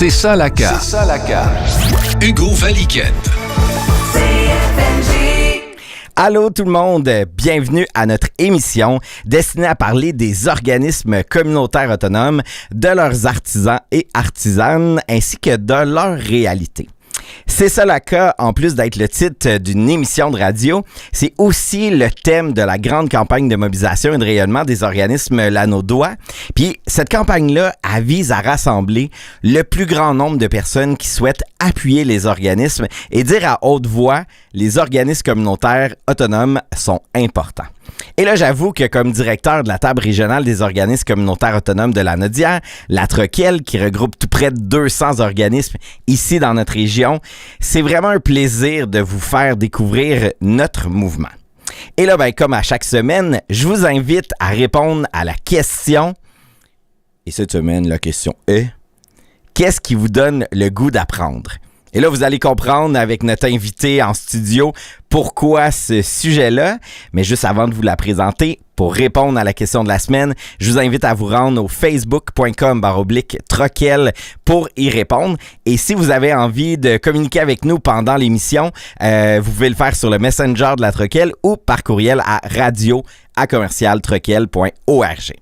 C'est ça la CAQ. C'est ça la CAQ. Hugo Valiquette. Allô tout le monde, bienvenue à notre émission destinée à parler des organismes communautaires autonomes, de leurs artisans et artisanes, ainsi que de leur réalité. C'est ça la CAQ, en plus d'être le titre d'une émission de radio, c'est aussi le thème de la grande campagne de mobilisation et de rayonnement des organismes Lanaudois. Puis cette campagne-là, elle vise à rassembler le plus grand nombre de personnes qui souhaitent appuyer les organismes et dire à haute voix, les organismes communautaires autonomes sont importants. Et là, j'avoue que comme directeur de la table régionale des organismes communautaires autonomes de la Naudière, la Troquelle, qui regroupe tout près de 200 organismes ici dans notre région, c'est vraiment un plaisir de vous faire découvrir notre mouvement. Et là, comme à chaque semaine, je vous invite à répondre à la question. Et cette semaine, la question est: qu'est-ce qui vous donne le goût d'apprendre? Et là, vous allez comprendre avec notre invité en studio pourquoi ce sujet-là. Mais juste avant de vous la présenter, pour répondre à la question de la semaine, je vous invite à vous rendre au facebook.com/Troquelle pour y répondre. Et si vous avez envie de communiquer avec nous pendant l'émission, vous pouvez le faire sur le Messenger de la Troquelle ou par courriel à radio@commercialtroquelle.org.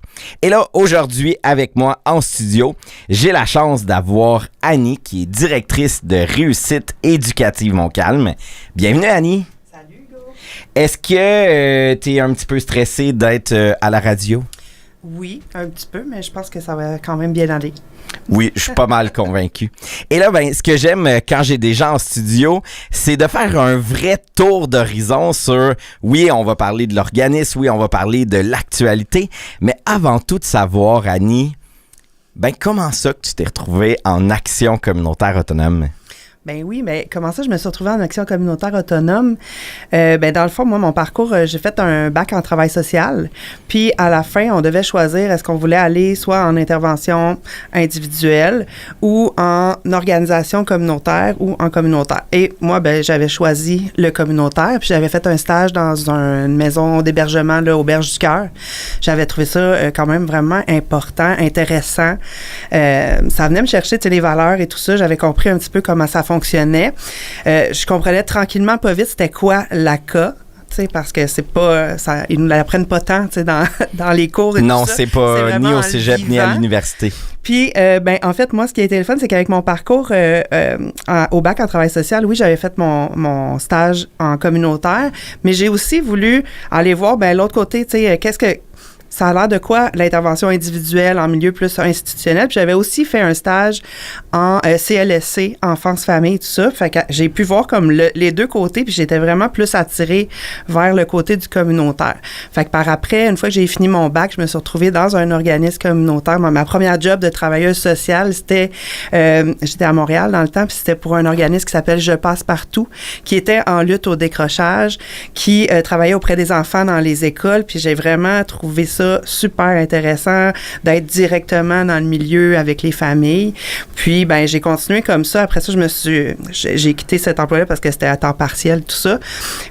Et là, aujourd'hui, avec moi en studio, j'ai la chance d'avoir Annie, qui est directrice de réussite éducative Montcalm. Bienvenue, Annie. Salut, Hugo. Est-ce que tu es un petit peu stressée d'être à la radio? Oui, un petit peu, mais je pense que ça va quand même bien aller. Oui, je suis pas mal convaincu. Et là, ce que j'aime quand j'ai des gens en studio, c'est de faire un vrai tour d'horizon sur, oui, on va parler de l'organisme, oui, on va parler de l'actualité, mais avant tout de savoir, Annie, comment ça que tu t'es retrouvée en action communautaire autonome? Ben oui, mais comment ça, je me suis retrouvée en action communautaire autonome? Dans le fond, moi, mon parcours, j'ai fait un bac en travail social. Puis, à la fin, on devait choisir est-ce qu'on voulait aller soit en intervention individuelle ou en organisation communautaire ou en communautaire. Et moi, j'avais choisi le communautaire. Puis, j'avais fait un stage dans une maison d'hébergement, là, Auberge du Cœur. J'avais trouvé ça quand même vraiment important, intéressant. Ça venait me chercher, les valeurs et tout ça. J'avais compris un petit peu comment ça fonctionnait. Je comprenais tranquillement pas vite c'était quoi l'ACA, parce que c'est pas ça, ils nous l'apprennent pas tant dans les cours et non, tout ça. c'est pas ni au cégep ni à l'université. Puis, en fait, moi, ce qui a été le fun, c'est qu'avec mon parcours au bac en travail social, oui, j'avais fait mon stage en communautaire, mais j'ai aussi voulu aller voir l'autre côté, qu'est-ce que ça a l'air de quoi l'intervention individuelle en milieu plus institutionnel. Puis j'avais aussi fait un stage en CLSC, enfance, famille, tout ça. Fait que j'ai pu voir comme les deux côtés, puis j'étais vraiment plus attirée vers le côté du communautaire. Fait que par après, une fois que j'ai fini mon bac, je me suis retrouvée dans un organisme communautaire. Ma première job de travailleuse sociale, c'était, j'étais à Montréal dans le temps, puis c'était pour un organisme qui s'appelle Je passe partout, qui était en lutte au décrochage, qui travaillait auprès des enfants dans les écoles, puis j'ai vraiment trouvé ça super intéressant d'être directement dans le milieu avec les familles. Puis, j'ai continué comme ça. Après ça, j'ai quitté cet emploi-là parce que c'était à temps partiel, tout ça.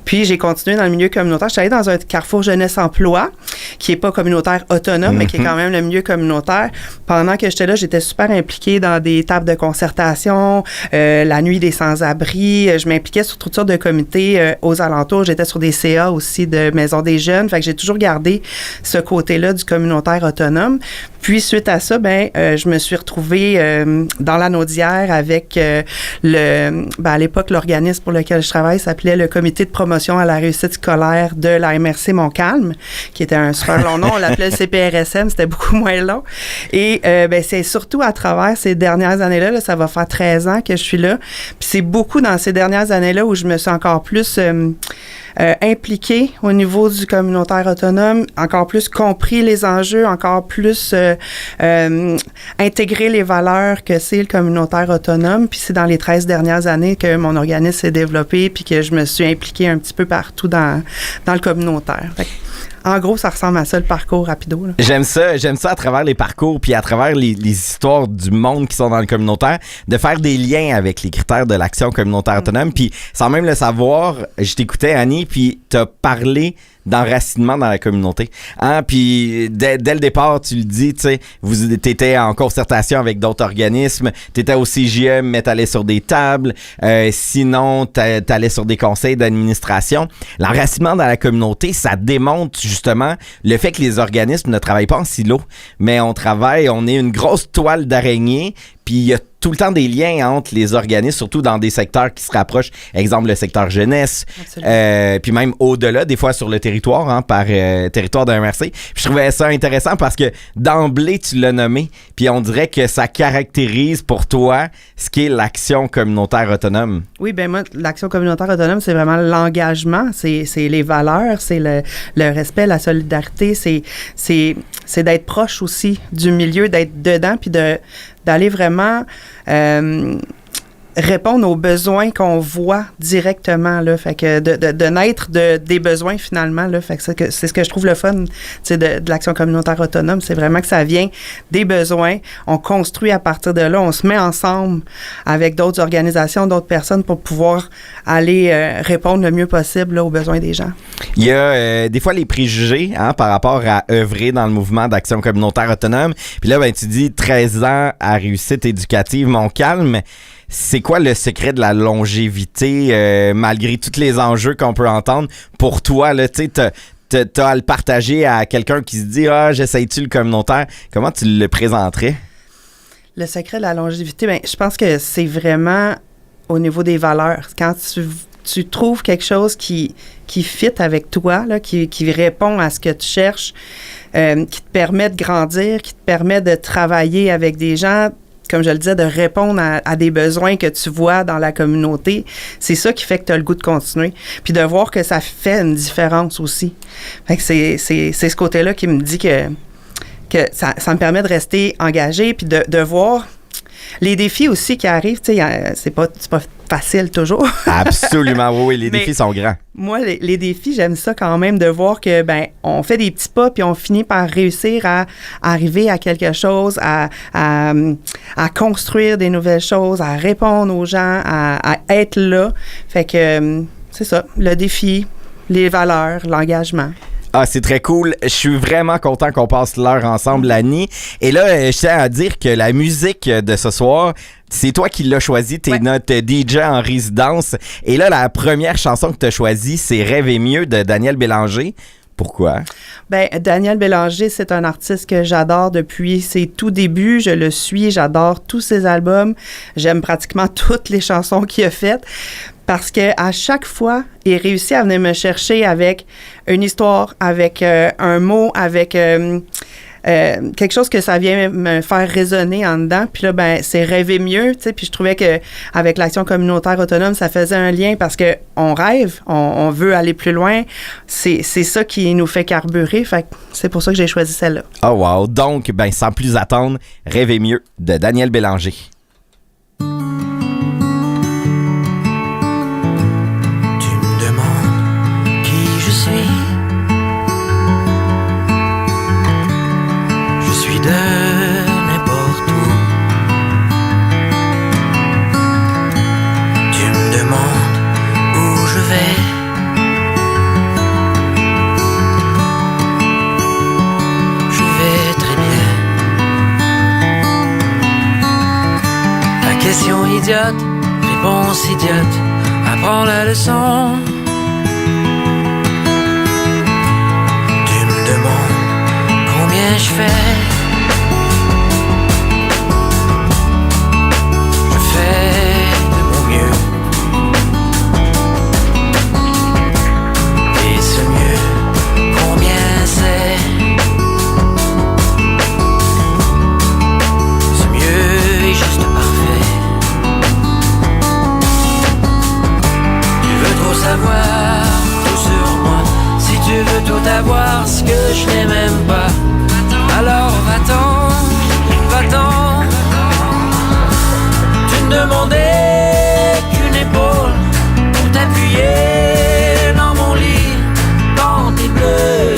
Puis, j'ai continué dans le milieu communautaire. Je suis allée dans un Carrefour Jeunesse Emploi, qui est pas communautaire autonome, mais qui est quand même le milieu communautaire. Pendant que j'étais là, j'étais super impliquée dans des tables de concertation, la nuit des sans-abri. Je m'impliquais sur toutes sortes de comités aux alentours. J'étais sur des CA aussi de maisons des jeunes. Fait que j'ai toujours gardé ce côté-là du communautaire autonome. Puis, suite à ça, je me suis retrouvée dans la Naudière avec à l'époque, l'organisme pour lequel je travaille s'appelait le Comité de promotion à la réussite scolaire de la MRC Montcalm, qui était un super long nom. On l'appelait le CPRSM, c'était beaucoup moins long. Et c'est surtout à travers ces dernières années-là, là, ça va faire 13 ans que je suis là. Puis c'est beaucoup dans ces dernières années-là où je me suis encore plus impliquée au niveau du communautaire autonome, encore plus compris les enjeux, encore plus intégrer les valeurs que c'est le communautaire autonome. Puis c'est dans les 13 dernières années que mon organisme s'est développé puis que je me suis impliquée un petit peu partout dans le communautaire. Fait que, en gros, ça ressemble à ça, le parcours rapido. Là. J'aime ça à travers les parcours puis à travers les histoires du monde qui sont dans le communautaire, de faire des liens avec les critères de l'action communautaire autonome. Puis sans même le savoir, je t'écoutais, Annie, puis t'as parlé d'enracinement dans la communauté. Hein? Puis dès le départ, tu le dis, tu sais, t'étais en concertation avec d'autres organismes, t'étais au CJM, mais t'allais sur des tables, sinon t'allais sur des conseils d'administration. L'enracinement dans la communauté, ça démontre justement le fait que les organismes ne travaillent pas en silo, mais on est une grosse toile d'araignée, puis il y a tout le temps des liens entre les organismes, surtout dans des secteurs qui se rapprochent, exemple le secteur jeunesse, puis même au-delà, des fois sur le territoire, hein, par territoire d'un MRC. Puis je trouvais ça intéressant parce que d'emblée, tu l'as nommé, puis on dirait que ça caractérise pour toi ce qu'est l'action communautaire autonome. Oui, ben moi, l'action communautaire autonome, c'est vraiment l'engagement, c'est les valeurs, c'est le respect, la solidarité, c'est d'être proche aussi du milieu, d'être dedans, puis d'aller vraiment répondre aux besoins qu'on voit directement, là. Fait que de naître des besoins, finalement, là. Fait que c'est ce que je trouve le fun, tu sais, de l'action communautaire autonome. C'est vraiment que ça vient des besoins. On construit à partir de là. On se met ensemble avec d'autres organisations, d'autres personnes pour pouvoir aller répondre le mieux possible, là, aux besoins des gens. Il y a des fois les préjugés, hein, par rapport à œuvrer dans le mouvement d'action communautaire autonome. Puis là, ben, tu dis 13 ans à réussite éducative, Montcalm. C'est quoi le secret de la longévité, malgré tous les enjeux qu'on peut entendre? Pour toi, là, tu sais, t'as à le partager à quelqu'un qui se dit « Ah, j'essaye-tu le communautaire? » Comment tu le présenterais? Le secret de la longévité, bien, je pense que c'est vraiment au niveau des valeurs. Quand tu trouves quelque chose qui fit avec toi, là, qui répond à ce que tu cherches, qui te permet de grandir, qui te permet de travailler avec des gens, comme je le disais, de répondre à des besoins que tu vois dans la communauté, c'est ça qui fait que tu as le goût de continuer. Puis de voir que ça fait une différence aussi. Fait que c'est ce côté-là qui me dit que ça me permet de rester engagé, puis de voir les défis aussi qui arrivent. Tu sais, c'est pas facile toujours. Absolument, oui, les défis sont grands. Moi, les défis, j'aime ça quand même de voir que, ben, on fait des petits pas puis on finit par réussir à arriver à quelque chose, à construire des nouvelles choses, à répondre aux gens, à être là. Fait que, c'est ça, le défi, les valeurs, l'engagement. Ah, c'est très cool. Je suis vraiment content qu'on passe l'heure ensemble, Lani. Et là, je tiens à dire que la musique de ce soir, c'est toi qui l'as choisie. T'es notre DJ en résidence. Et là, la première chanson que t'as choisie, c'est Rêver mieux de Daniel Bélanger. Pourquoi? Ben, Daniel Bélanger, c'est un artiste que j'adore depuis ses tout débuts. Je le suis, j'adore tous ses albums. J'aime pratiquement toutes les chansons qu'il a faites. Parce qu'à chaque fois, il réussit à venir me chercher avec une histoire, avec un mot, avec quelque chose que ça vient me faire résonner en dedans. Puis là, ben, c'est rêver mieux, tu sais. Puis je trouvais qu'avec l'action communautaire autonome, ça faisait un lien parce qu'on rêve, on veut aller plus loin. C'est ça qui nous fait carburer. Fait que c'est pour ça que j'ai choisi celle-là. Oh wow! Donc, ben, sans plus attendre, Rêver mieux de Daniel Bélanger. De n'importe où. Tu me demandes où je vais. Je vais très bien. Ta question idiote, réponse idiote, apprends la leçon. Tu me demandes combien je fais. Tout avoir ce que je n'ai même pas. Alors va-t'en. Tu ne demandais qu'une épaule pour t'appuyer dans mon lit quand t'es bleu.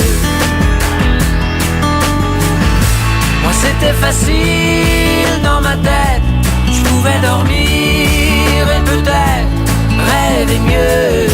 Moi c'était facile dans ma tête. Je pouvais dormir et peut-être rêver mieux.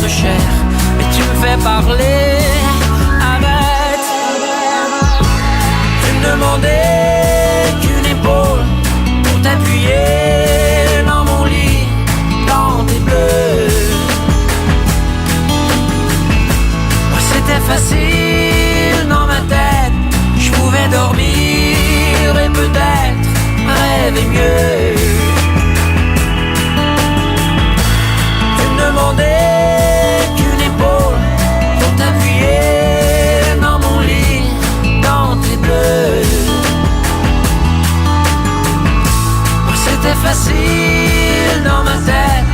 d'être cher, mais tu me fais parler. Arrête. Tu me demandais qu'une épaule pour t'appuyer dans mon lit, dans tes bleus. Moi c'était facile dans ma tête, je pouvais dormir et peut-être rêver mieux. Tu me demandais qu'une épaule pour t'appuyer dans mon lit, dans tes bleus. Moi c'était facile dans ma tête,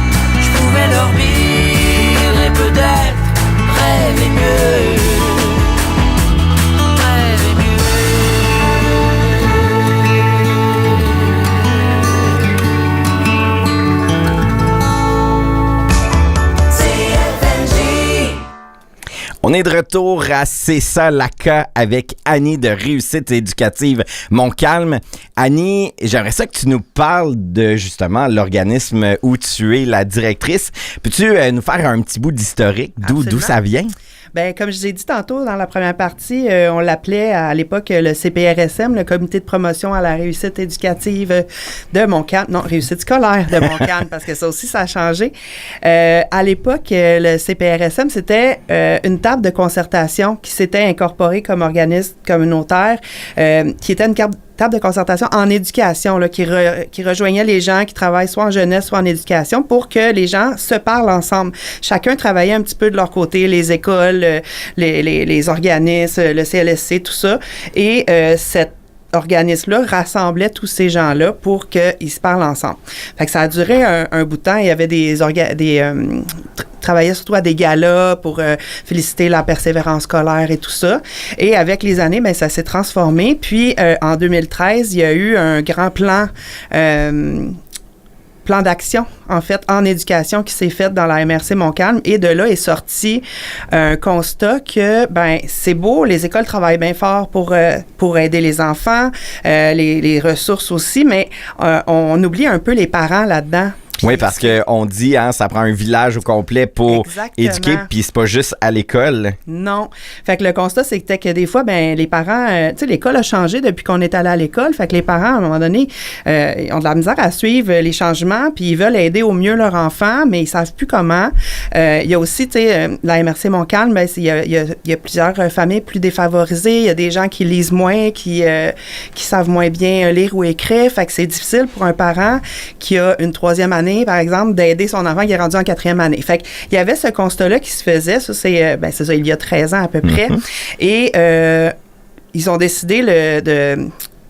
je pouvais dormir et peut-être rêver mieux. Rêver mieux. On est de retour à C'est ça la cas avec Annie de Réussite éducative Montcalm. Annie, j'aimerais ça que tu nous parles de justement l'organisme où tu es la directrice. Peux-tu nous faire un petit bout d'historique d'où ça vient? Bien, comme je vous ai dit tantôt dans la première partie, on l'appelait à l'époque le CPRSM, le Comité de promotion à la réussite éducative de Montcalm. Non, réussite scolaire de Montcalm, parce que ça aussi, ça a changé. À l'époque, le CPRSM, c'était une table de concertation qui s'était incorporée comme organisme communautaire, qui était une table de concertation en éducation, là, qui rejoignait les gens qui travaillent soit en jeunesse, soit en éducation, pour que les gens se parlent ensemble. Chacun travaillait un petit peu de leur côté, les écoles, les organismes, le CLSC, tout ça. Et cet organisme-là rassemblait tous ces gens-là pour qu'ils se parlent ensemble. Fait que ça a duré un bout de temps. Il y avait travaillait surtout à des galas pour féliciter la persévérance scolaire et tout ça. Et avec les années, ben ça s'est transformé. Puis, en 2013, il y a eu un grand plan d'action, en fait, en éducation qui s'est fait dans la MRC Montcalm. Et de là est sorti un constat que, ben c'est beau, les écoles travaillent bien fort pour aider les enfants, les ressources aussi, mais on oublie un peu les parents là-dedans. Oui, parce qu'on dit, ça prend un village au complet pour éduquer, puis c'est pas juste à l'école. Non. Fait que le constat, c'était que des fois, ben les parents, tu sais, l'école a changé depuis qu'on est allé à l'école. Fait que les parents, à un moment donné, ils ont de la misère à suivre les changements, puis ils veulent aider au mieux leur enfant, mais ils savent plus comment. Il y a aussi, tu sais, la MRC Montcalm, ben, il y a plusieurs familles plus défavorisées. Il y a des gens qui lisent moins, qui savent moins bien lire ou écrire. Fait que c'est difficile pour un parent qui a une 3e année, par exemple, d'aider son enfant qui est rendu en 4e année. Fait qu'il y avait ce constat-là qui se faisait. Ça, c'est ça, il y a 13 ans à peu près. Et ils ont décidé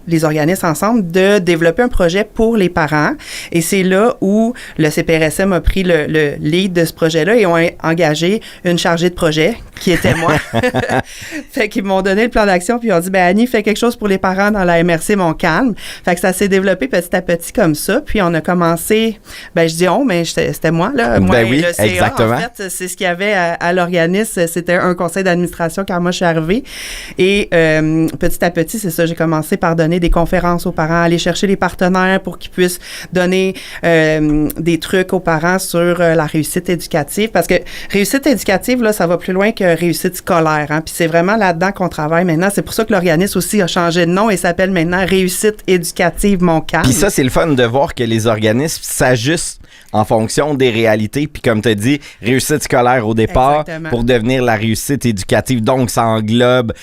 les organismes ensemble de développer un projet pour les parents. Et c'est là où le CPRSM a pris le lead de ce projet-là et ont engagé une chargée de projet qui était moi. Fait qu'ils m'ont donné le plan d'action puis ils ont dit, ben Annie, fais quelque chose pour les parents dans la MRC Montcalm. Fait que ça s'est développé petit à petit comme ça. Puis on a commencé, ben je dis mais c'était moi, là. Moi, ben oui, le CA, exactement. En fait, c'est ce qu'il y avait à l'organisme. C'était un conseil d'administration quand moi je suis arrivée. Et petit à petit, c'est ça, j'ai commencé par donner des conférences aux parents, aller chercher les partenaires pour qu'ils puissent donner des trucs aux parents sur la réussite éducative. Parce que réussite éducative, là, ça va plus loin que réussite scolaire. Hein? Puis c'est vraiment là-dedans qu'on travaille maintenant. C'est pour ça que l'organisme aussi a changé de nom et s'appelle maintenant Réussite éducative Montcalm. Puis ça, c'est le fun de voir que les organismes s'ajustent en fonction des réalités. Puis comme tu as dit, réussite scolaire au départ. Exactement. Pour devenir la réussite éducative. Donc, ça englobe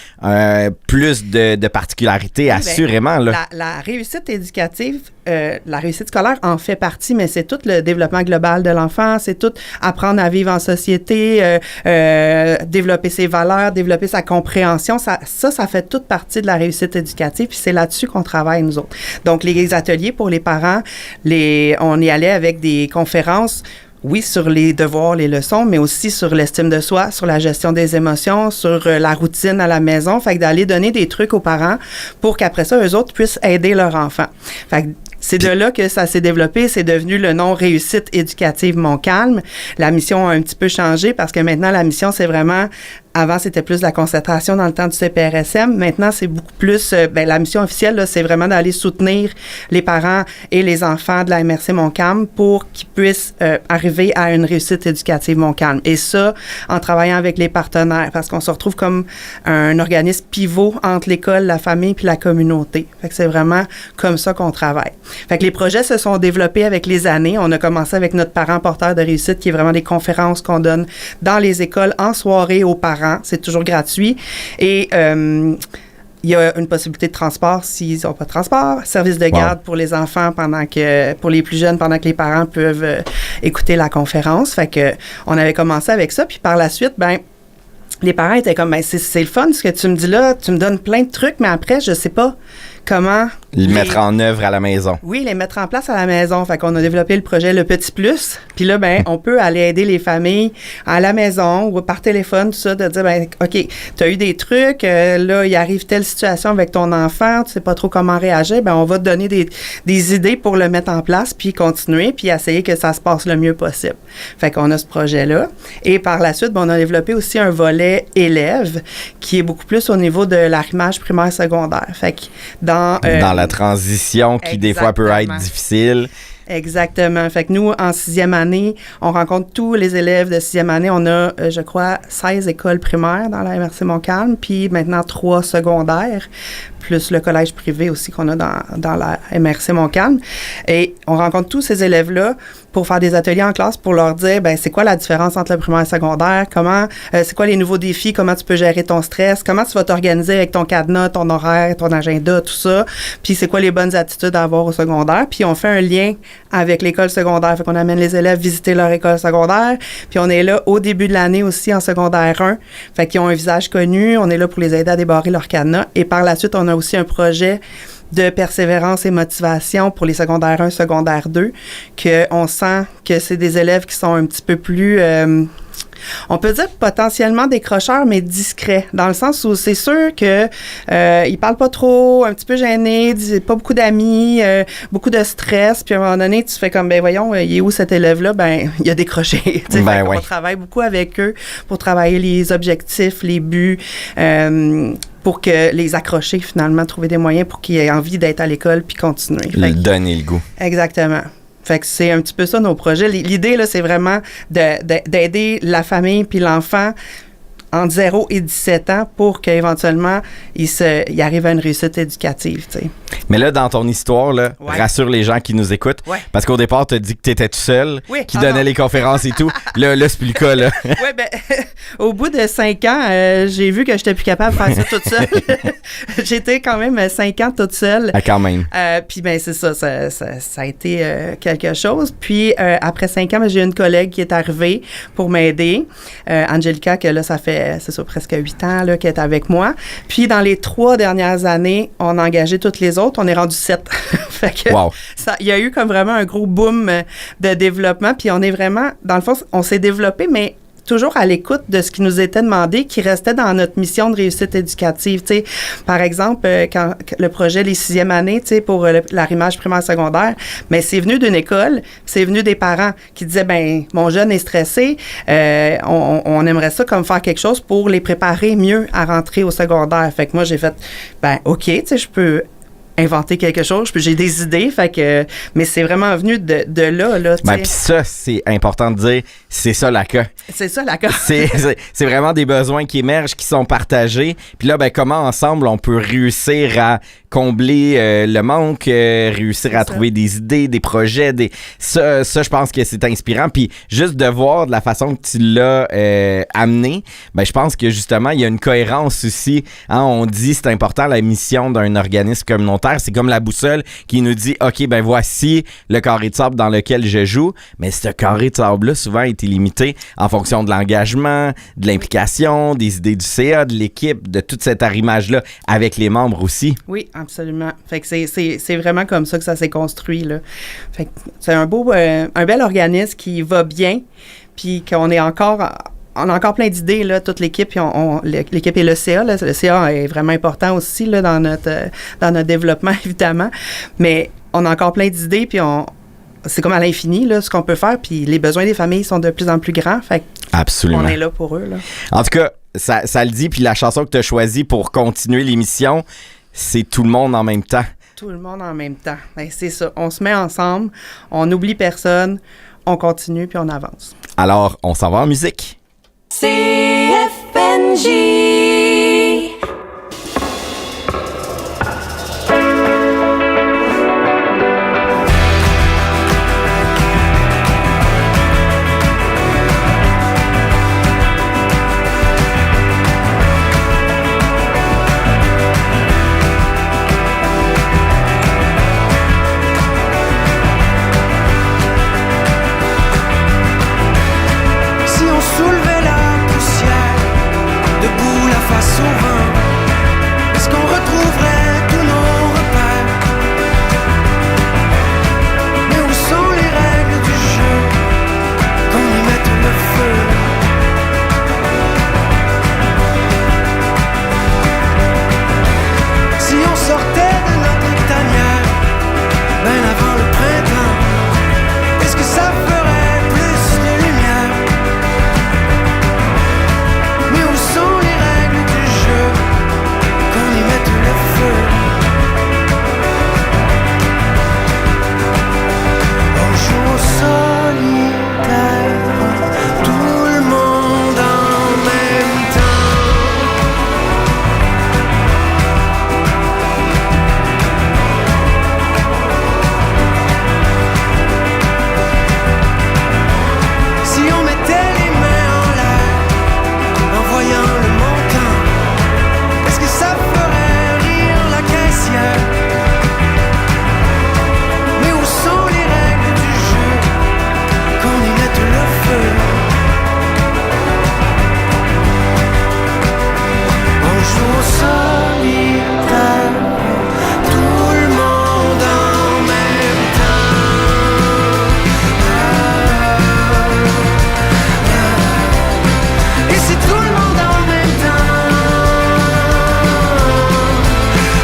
plus de particularités, assurément. Là. La réussite éducative, la réussite scolaire en fait partie, mais c'est tout le développement global de l'enfant, c'est tout apprendre à vivre en société, développer ses valeurs, développer sa compréhension. Ça fait toute partie de la réussite éducative, puis c'est là-dessus qu'on travaille, nous autres. Donc, les ateliers pour les parents, on y allait avec des conférences, oui, sur les devoirs, les leçons, mais aussi sur l'estime de soi, sur la gestion des émotions, sur la routine à la maison. Fait que d'aller donner des trucs aux parents pour qu'après ça, eux autres puissent aider leur enfant. Fait que c'est de là que ça s'est développé. C'est devenu le nom Réussite éducative Montcalm. La mission a un petit peu changé parce que maintenant, la mission, c'est vraiment Avant, c'était plus de la concertation dans le temps du CPRSM. Maintenant, c'est beaucoup plus... la mission officielle, là, c'est vraiment d'aller soutenir les parents et les enfants de la MRC Montcalm pour qu'ils puissent arriver à une réussite éducative Montcalm. Et ça, en travaillant avec les partenaires, parce qu'on se retrouve comme un organisme pivot entre l'école, la famille puis la communauté. Fait que c'est vraiment comme ça qu'on travaille. Fait que les projets se sont développés avec les années. On a commencé avec notre parent porteur de réussite, qui est vraiment des conférences qu'on donne dans les écoles en soirée aux parents. C'est toujours gratuit. Et il y a une possibilité de transport s'ils n'ont pas de transport, service de garde pour les enfants pour les plus jeunes, pendant que les parents peuvent écouter la conférence. Fait que on avait commencé avec ça. Puis par la suite, les parents étaient comme, c'est le fun ce que tu me dis là, tu me donnes plein de trucs, mais après, je sais pas comment... Les mettre en œuvre à la maison. Oui, les mettre en place à la maison. Fait qu'on a développé le projet Le Petit Plus. Puis là, on peut aller aider les familles à la maison ou par téléphone, tout ça, de dire, OK, tu as eu des trucs, là, il arrive telle situation avec ton enfant, tu sais pas trop comment réagir, on va te donner des idées pour le mettre en place, puis continuer, puis essayer que ça se passe le mieux possible. Fait qu'on a ce projet-là. Et par la suite, on a développé aussi un volet élève qui est beaucoup plus au niveau de l'arrimage primaire-secondaire. Fait que dans la transition qui, des fois, peut être difficile. Exactement. Fait que nous, en 6e année, on rencontre tous les élèves de 6e année. On a, je crois, 16 écoles primaires dans la MRC Montcalm, puis maintenant 3 secondaires, plus le collège privé aussi qu'on a dans la MRC Montcalm. Et on rencontre tous ces élèves-là pour faire des ateliers en classe pour leur dire, c'est quoi la différence entre le primaire et le secondaire, c'est quoi les nouveaux défis, comment tu peux gérer ton stress, comment tu vas t'organiser avec ton cadenas, ton horaire, ton agenda, tout ça, puis c'est quoi les bonnes attitudes à avoir au secondaire. Puis on fait un lien avec l'école secondaire. Fait qu'on amène les élèves visiter leur école secondaire. Puis on est là au début de l'année aussi en secondaire 1. Fait qu'ils ont un visage connu. On est là pour les aider à débarrer leur cadenas. Et par la suite, on a aussi un projet de persévérance et motivation pour les secondaires 1, secondaire 2, qu'on sent que c'est des élèves qui sont un petit peu plus... on peut dire potentiellement décrocheurs, mais discrets, dans le sens où c'est sûr que ils parlent pas trop, un petit peu gênés, pas beaucoup d'amis, beaucoup de stress, puis à un moment donné, tu fais comme, voyons, il est où cet élève-là? Il a décroché. On travaille beaucoup avec eux pour travailler les objectifs, les buts, pour que les accrocher finalement, trouver des moyens pour qu'ils aient envie d'être à l'école puis continuer. Donner le goût. Exactement. Fait que c'est un petit peu ça nos projets. L'idée, là, c'est vraiment d'aider la famille puis l'enfant entre 0 et 17 ans pour qu'éventuellement, il arrive à une réussite éducative, tu sais. Mais là, dans ton histoire, là, rassure les gens qui nous écoutent, parce qu'au départ, tu as dit que tu étais tout seul, qui donnait les conférences et tout. Là, c'est plus le cas, là. Au bout de 5 ans, j'ai vu que j'étais plus capable de faire ça toute seule. J'étais quand même 5 ans toute seule. Quand même. Puis, c'est ça a été quelque chose. Puis, après 5 ans, j'ai une collègue qui est arrivée pour m'aider. Angelica, que là, ça fait, c'est ça, presque 8 ans là, qu'elle est avec moi. Puis, dans les 3 dernières années, on a engagé toutes les autres. On est rendu 7. Fait que il y a eu comme vraiment un gros boom de développement. Puis, on est vraiment, dans le fond, on s'est développé, mais toujours à l'écoute de ce qui nous était demandé, qui restait dans notre mission de réussite éducative. T'sais. Par exemple, quand le projet Les 6e années, pour l'arrimage primaire secondaire, c'est venu d'une école, c'est venu des parents qui disaient, mon jeune est stressé, on aimerait ça comme faire quelque chose pour les préparer mieux à rentrer au secondaire. Fait que moi, j'ai fait, OK, je peux inventer quelque chose, puis j'ai des idées, mais c'est vraiment venu de là. Puis ça, c'est important de dire, c'est ça la cas. C'est ça la cas. c'est vraiment des besoins qui émergent, qui sont partagés. Puis là, comment ensemble on peut réussir à combler le manque, réussir à trouver des idées, des projets, ça, je pense que c'est inspirant. Puis juste de voir de la façon que tu l'as amené, je pense que justement, il y a une cohérence aussi. Hein, on dit, c'est important, la mission d'un organisme communautaire. C'est comme la boussole qui nous dit, OK, voici le carré de sable dans lequel je joue. Mais ce carré de sable-là, souvent, est limité en fonction de l'engagement, de l'implication, des idées du CA, de l'équipe, de tout cet arrimage-là avec les membres aussi. Oui, absolument. Fait que c'est vraiment comme ça que ça s'est construit, là. Fait que c'est un bel organisme qui va bien, puis qu'on est encore... On a encore plein d'idées, là, toute l'équipe. Puis l'équipe et le CA. Là, le CA est vraiment important aussi là, dans notre développement, évidemment. Mais on a encore plein d'idées, puis c'est comme à l'infini, là, ce qu'on peut faire. Puis les besoins des familles sont de plus en plus grands. Fait absolument. On est là pour eux. Là. En tout cas, ça le dit, puis la chanson que tu as choisie pour continuer l'émission, c'est Tout le monde en même temps. Tout le monde en même temps. Ben, c'est ça. On se met ensemble, on n'oublie personne, on continue, puis on avance. Alors, on s'en va en musique. CFNJ. Si on soulevait la poussière, debout la face au vent, est-ce qu'on retrouverait tous nos repères? Mais où sont les règles du jeu? Qu'on y mette le feu. Si on sortait de notre tanière, ben avant le printemps, est-ce que ça ferait plus de lumière? Mais où sont les règles du jeu? Qu'on y mette le feu. On joue au solitaire, tout le monde en même temps. Si on mettait les mains en l'air, en voyant le montant, est-ce que ça ferait rire la caissière? Mais où sont les règles du jeu? Qu'on y mette le feu. On joue au solitaire, tout le monde en même temps. Et si tout le monde en même temps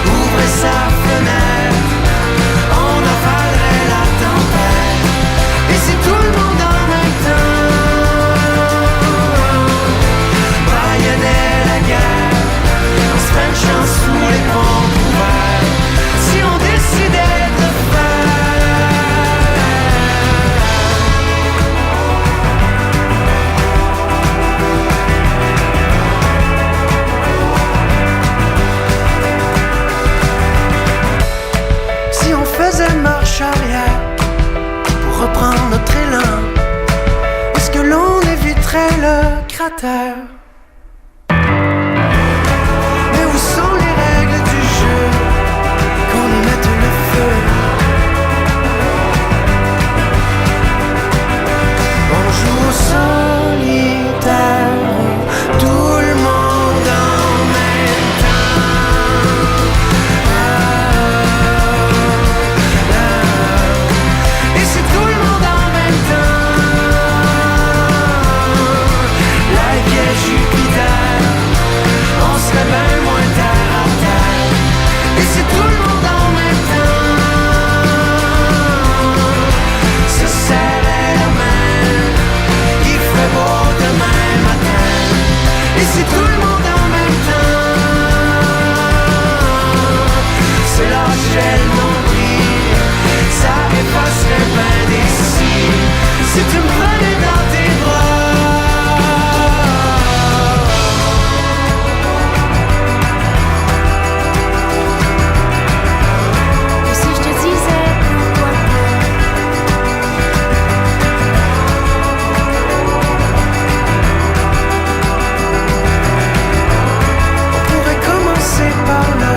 ouvrait sa fenêtre, on avalerait la tempête. Et si tout le monde en même temps baïonnait la guerre, en se frenchant sous les ponts couverts, si on décidait de si on faisait marche arrière pour reprendre notre élan, est-ce que l'on éviterait le cratère? Mais où sont les règles du jeu? Qu'on y mette le feu. On joue au solitaire, tout le monde en même temps. Et c'est tout le monde en même temps. Like Jupiter, on serait bien moins terre à terre. Et c'est tout le monde en même temps. Se serrait la main, il ferait beau demain matin. Et c'est tout le monde en même temps. C'est là que j'ai le nombril, ça effacerait bien d'ici. Si tu me prenais dans tes bras. Et si je te disais pourquoi On pourrait commencer par là.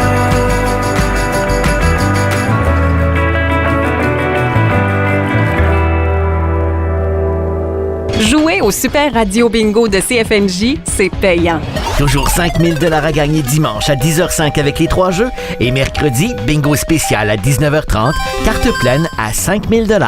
Jouer au Super Radio Bingo de CFNJ, c'est payant. Toujours 5 000 $ à gagner dimanche à 10h05 avec les 3 jeux et mercredi, bingo spécial à 19h30, carte pleine à 5 000 $.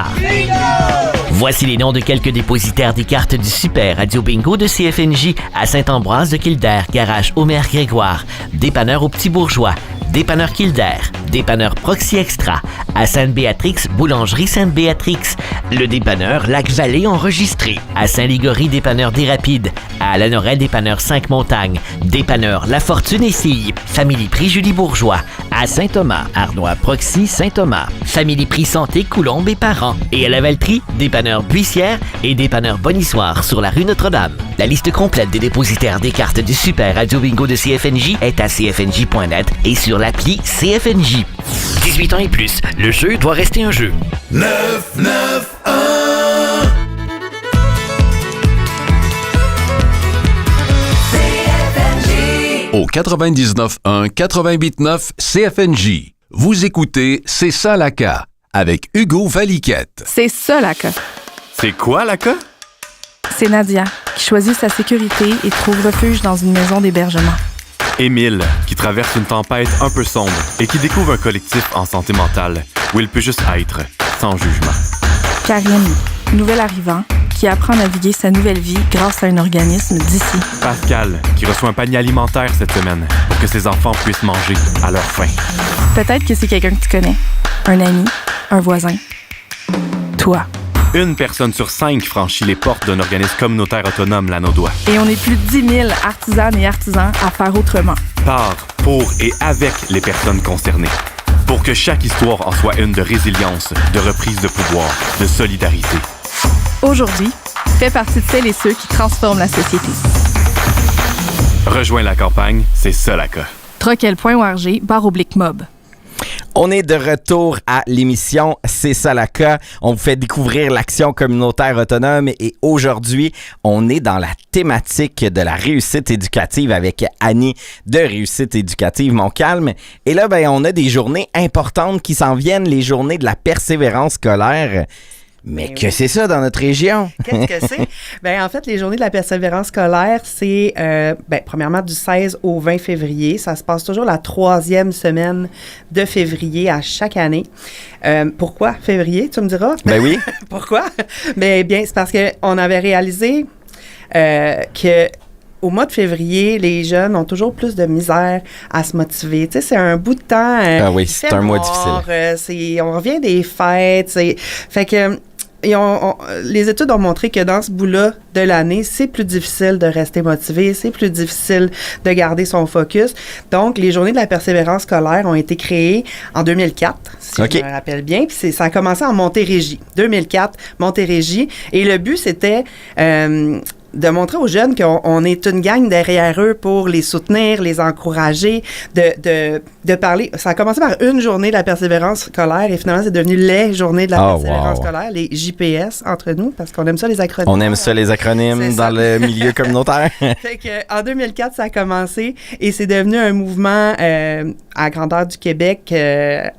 Voici les noms de quelques dépositaires des cartes du Super Radio Bingo de CFNJ à Saint-Ambroise de Kildare, garage Omer Grégoire, dépanneur au Petit Bourgeois, dépanneur Kildare, dépanneur Proxy Extra, à Sainte-Béatrix, boulangerie Sainte-Béatrix, le dépanneur Lac-Vallée enregistré, à Saint-Ligory, dépanneur des Rapides, à À la Norelle, dépanneur 5 Montagnes, dépanneur La Fortune et Filles, Family Prix Julie Bourgeois, à Saint-Thomas, Arnois Proxy Saint-Thomas, Family Prix Santé Coulombe et Parents, et à Lavaltrie, dépanneur Buissière et dépanneur Bonissoire sur la rue Notre-Dame. La liste complète des dépositaires des cartes du Super Radio Bingo de CFNJ est à cfnj.net et sur l'appli CFNJ. 18 ans et plus, le jeu doit rester un jeu. 991 Au 99.1, 88.9 CFNJ. Vous écoutez C'est ça la CA avec Hugo Valiquette. C'est ça la CA. C'est quoi la CA? C'est Nadia qui choisit sa sécurité et trouve refuge dans une maison d'hébergement. Émile qui traverse une tempête un peu sombre et qui découvre un collectif en santé mentale où il peut juste être, sans jugement. Karine, nouvel arrivant, qui apprend à naviguer sa nouvelle vie grâce à un organisme d'ici. Pascal, qui reçoit un panier alimentaire cette semaine pour que ses enfants puissent manger à leur faim. Peut-être que c'est quelqu'un que tu connais. Un ami, un voisin. Toi. Une personne sur 5 franchit les portes d'un organisme communautaire autonome, l'Anaudois. Et on est plus de 10 000 artisanes et artisans à faire autrement. Par, pour et avec les personnes concernées. Pour que chaque histoire en soit une de résilience, de reprise de pouvoir, de solidarité. Aujourd'hui, fais partie de celles et ceux qui transforment la société. Rejoins la campagne, c'est ça la CA. Troquel.org/mob. On est de retour à l'émission C'est ça la CA. On vous fait découvrir l'action communautaire autonome et aujourd'hui, on est dans la thématique de la réussite éducative avec Annie de Réussite éducative Montcalm. Et là, on a des journées importantes qui s'en viennent, les journées de la persévérance scolaire. Mais que c'est ça dans notre région? Qu'est-ce que c'est? En fait, les journées de la persévérance scolaire, c'est premièrement du 16 au 20 février. Ça se passe toujours la 3e semaine de février à chaque année. Pourquoi février, tu me diras? Ben oui. Pourquoi? Bien, c'est parce qu'on avait réalisé que au mois de février, les jeunes ont toujours plus de misère à se motiver. Tu sais, c'est un bout de temps. Ah oui, c'est un mois difficile. On revient des fêtes. Fait que les études ont montré que dans ce bout-là de l'année, c'est plus difficile de rester motivé, c'est plus difficile de garder son focus. Donc, les journées de la persévérance scolaire ont été créées en 2004, si je me rappelle bien. Puis ça a commencé en Montérégie. 2004, Montérégie. Et le but, c'était de montrer aux jeunes qu'on est une gang derrière eux pour les soutenir, les encourager, de parler. Ça a commencé par une journée de la persévérance scolaire et finalement, c'est devenu les journées de la persévérance scolaire, les JPS entre nous, parce qu'on aime ça les acronymes. On aime ça les acronymes dans le milieu communautaire. Fait que, en 2004, ça a commencé et c'est devenu un mouvement à grandeur du Québec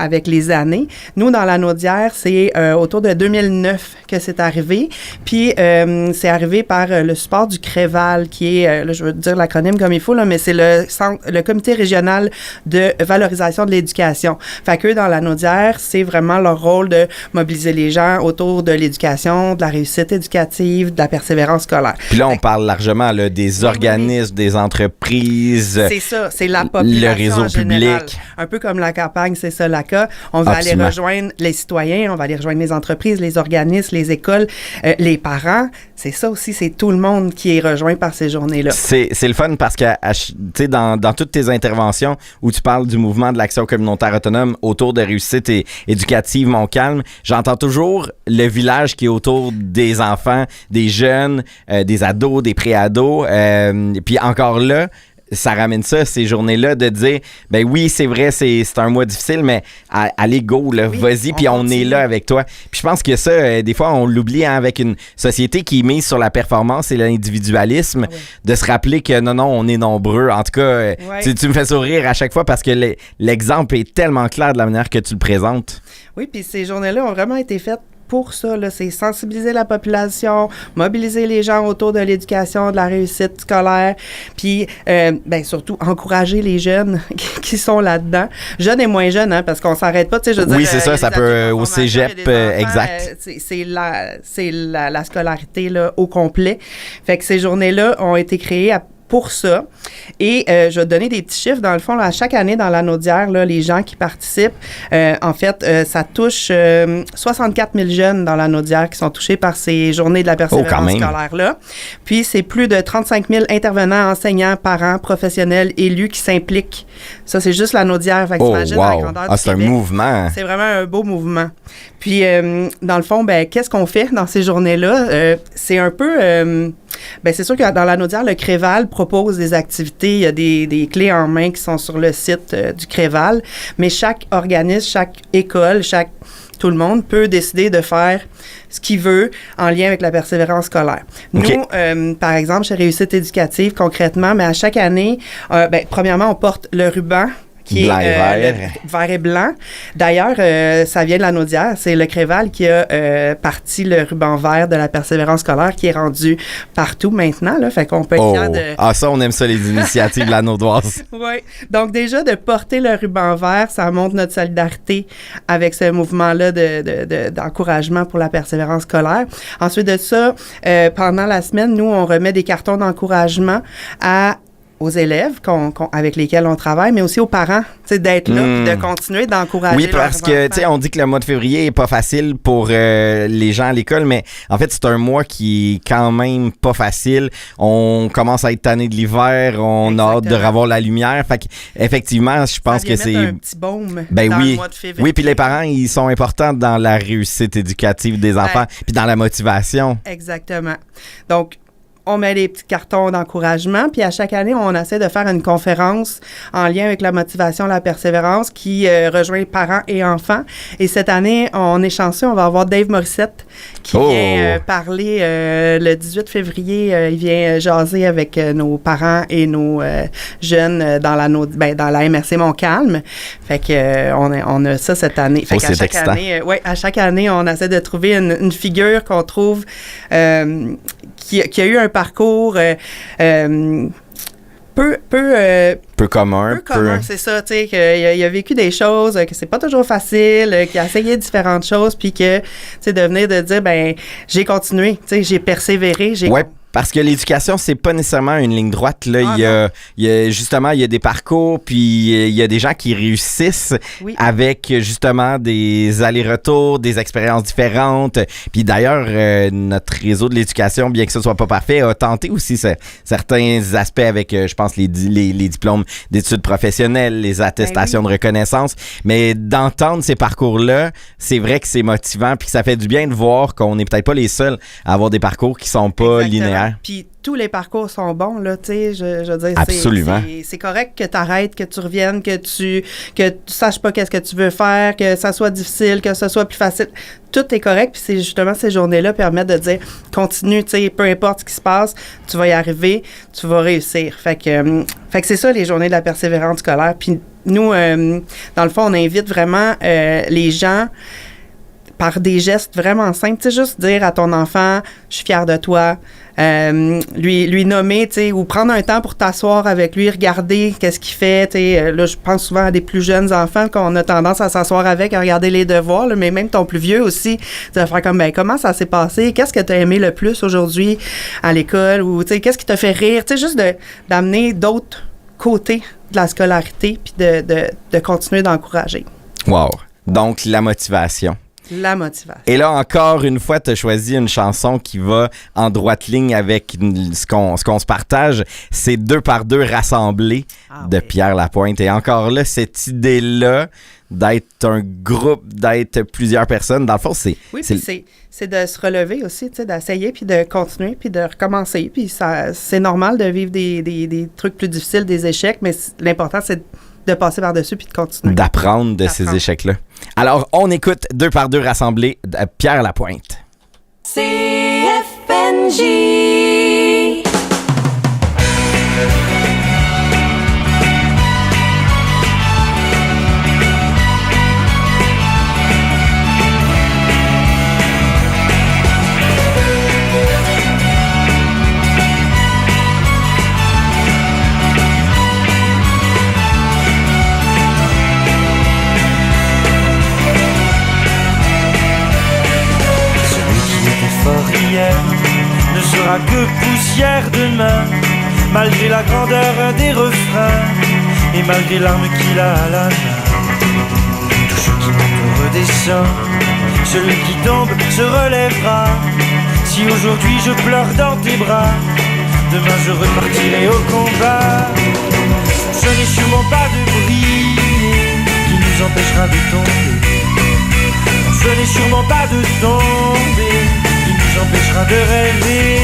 avec les années. Nous, dans la Naudière, c'est autour de 2009 que c'est arrivé. Puis, c'est arrivé par le support du CREVAL, qui est, là, je veux dire l'acronyme comme il faut, là, mais c'est le comité régional de valorisation de l'éducation. Fait qu'eux, dans la Naudière, c'est vraiment leur rôle de mobiliser les gens autour de l'éducation, de la réussite éducative, de la persévérance scolaire. Puis là, on parle largement là, des organismes, des entreprises. C'est ça, c'est la population le réseau en général. public. Un peu comme la campagne, c'est ça la CA. On va aller rejoindre les citoyens, on va aller rejoindre les entreprises, les organismes, les écoles, les parents. C'est ça aussi, c'est tout le monde qui est rejoint par ces journées-là. C'est le fun parce que dans toutes tes interventions où tu parles du mouvement de l'action communautaire autonome autour de réussite éducative Montcalm, j'entends toujours le village qui est autour des enfants, des jeunes, des ados, des pré-ados. Puis encore là, ça ramène ça, ces journées-là, de dire, ben oui, c'est vrai, c'est un mois difficile, mais allez, go, là, vas-y, puis on est là avec toi. Puis je pense que ça, des fois, on l'oublie avec une société qui est mise sur la performance et l'individualisme, de se rappeler que non, on est nombreux. En tout cas, tu me fais sourire à chaque fois parce que l'exemple est tellement clair de la manière que tu le présentes. Oui, puis ces journées-là ont vraiment été faites pour ça, là, c'est sensibiliser la population, mobiliser les gens autour de l'éducation, de la réussite scolaire, puis surtout encourager les jeunes qui sont là-dedans, jeunes et moins jeunes, hein, parce qu'on s'arrête pas, tu sais, je veux dire. Oui, c'est ça, ça peut au cégep, exact. C'est la scolarité là au complet. Fait que ces journées-là ont été créées pour ça. Et je vais te donner des petits chiffres. Dans le fond, là, à chaque année, dans la Naudière, là, les gens qui participent, en fait, ça touche 64 000 jeunes dans la Naudière qui sont touchés par ces journées de la persévérance scolaire-là. Puis, c'est plus de 35 000 intervenants, enseignants, parents, professionnels, élus qui s'impliquent. Ça, c'est juste la Naudière. Fait que t'imagines la grandeur du c'est Québec. Un mouvement. C'est vraiment un beau mouvement. Puis, dans le fond, qu'est-ce qu'on fait dans ces journées-là? C'est un peu... c'est sûr que dans la Naudière, le Créval propose des activités. Il y a des clés en main qui sont sur le site du Créval. Mais chaque organisme, chaque école, tout le monde peut décider de faire ce qu'il veut en lien avec la persévérance scolaire. Okay. Nous, par exemple, chez Réussite éducative, concrètement, mais à chaque année, premièrement, on porte le ruban qui blanc est vert et blanc. D'ailleurs, ça vient de la Naudière. C'est le Créval qui a parti le ruban vert de la persévérance scolaire qui est rendu partout maintenant. Là, fait qu'on peut être fiers de... Ah, ça, on aime ça, les initiatives de la Naudoise. Oui. Donc, déjà, de porter le ruban vert, ça montre notre solidarité avec ce mouvement-là d'encouragement pour la persévérance scolaire. Ensuite de ça, pendant la semaine, nous, on remet des cartons d'encouragement aux élèves avec lesquels on travaille, mais aussi aux parents, d'être là et de continuer d'encourager. Oui, parce que, on dit que le mois de février est pas facile pour les gens à l'école, mais en fait, c'est un mois qui est quand même pas facile. On commence à être tanné de l'hiver, on a hâte de revoir la lumière. Fait qu'effectivement, je pense que c'est... un petit baume dans le mois de février. Oui, puis les parents, ils sont importants dans la réussite éducative des enfants, puis dans la motivation. Exactement. Donc, on met les petits cartons d'encouragement, puis à chaque année, on essaie de faire une conférence en lien avec la motivation, la persévérance, qui rejoint parents et enfants. Et cette année, on est chanceux, on va avoir Dave Morissette qui vient parler le 18 février. Il vient jaser avec nos parents et nos jeunes dans la MRC Montcalm. Fait que on a ça cette année. Fait qu'à chaque année, à chaque année, on essaie de trouver une figure qu'on trouve qui a eu un parcours peu commun, c'est ça, tu sais, qu'il a vécu des choses, que c'est pas toujours facile, qu'il a essayé différentes choses, puis que, tu sais, de venir de dire, j'ai continué, tu sais, j'ai persévéré, Parce que l'éducation, c'est pas nécessairement une ligne droite. Là. Il y a justement, il y a des parcours, puis il y a des gens qui réussissent avec justement des allers-retours, des expériences différentes. Puis d'ailleurs, notre réseau de l'éducation, bien que ce soit pas parfait, a tenté aussi certains aspects avec, je pense, les diplômes d'études professionnelles, les attestations de reconnaissance. Mais d'entendre ces parcours-là, c'est vrai que c'est motivant, puis que ça fait du bien de voir qu'on n'est peut-être pas les seuls à avoir des parcours qui sont pas linéaires. Puis tous les parcours sont bons, là, tu sais, je veux dire, absolument. C'est correct que tu arrêtes, que tu reviennes, que tu saches pas qu'est-ce que tu veux faire, que ça soit difficile, que ce soit plus facile. Tout est correct, puis c'est justement ces journées-là permettent de dire, continue, tu sais, peu importe ce qui se passe, tu vas y arriver, tu vas réussir. Fait que c'est ça, les journées de la persévérance scolaire. Puis nous, dans le fond, on invite vraiment les gens par des gestes vraiment simples. Tu sais, juste dire à ton enfant, je suis fière de toi. Lui nommer, tu sais, ou prendre un temps pour t'asseoir avec lui, regarder qu'est-ce qu'il fait. Tu sais, là, je pense souvent à des plus jeunes enfants qu'on a tendance à s'asseoir avec, à regarder les devoirs, là, mais même ton plus vieux aussi, tu vas faire comme, comment ça s'est passé? Qu'est-ce que tu as aimé le plus aujourd'hui à l'école? Ou, tu sais, qu'est-ce qui t'a fait rire? Tu sais, juste d'amener d'autres côtés de la scolarité puis de continuer d'encourager. Wow! Donc, la motivation. La motivation. Et là, encore une fois, tu as choisi une chanson qui va en droite ligne avec ce qu'on se partage. C'est 2 par 2 rassemblés de Pierre Lapointe. Et encore là, cette idée-là d'être un groupe, d'être plusieurs personnes, dans le fond, c'est... Oui, c'est de se relever aussi, tu sais, d'essayer, puis de continuer, puis de recommencer. Puis c'est normal de vivre des trucs plus difficiles, des échecs, mais l'important, c'est de passer par-dessus puis de continuer. D'apprendre de ces échecs-là. Alors, on écoute 2 par 2 rassemblés de Pierre Lapointe. CFNJ. Ne sera que poussière demain. malgré la grandeur des refrains et malgré l'arme qu'il a à la main. Tout ce qui monte redescend, celui qui tombe se relèvera. Si aujourd'hui je pleure dans tes bras, demain je repartirai au combat. Ce n'est sûrement pas de briller qui nous empêchera de tomber. Ce n'est sûrement pas de tomber qui nous empêchera de rêver.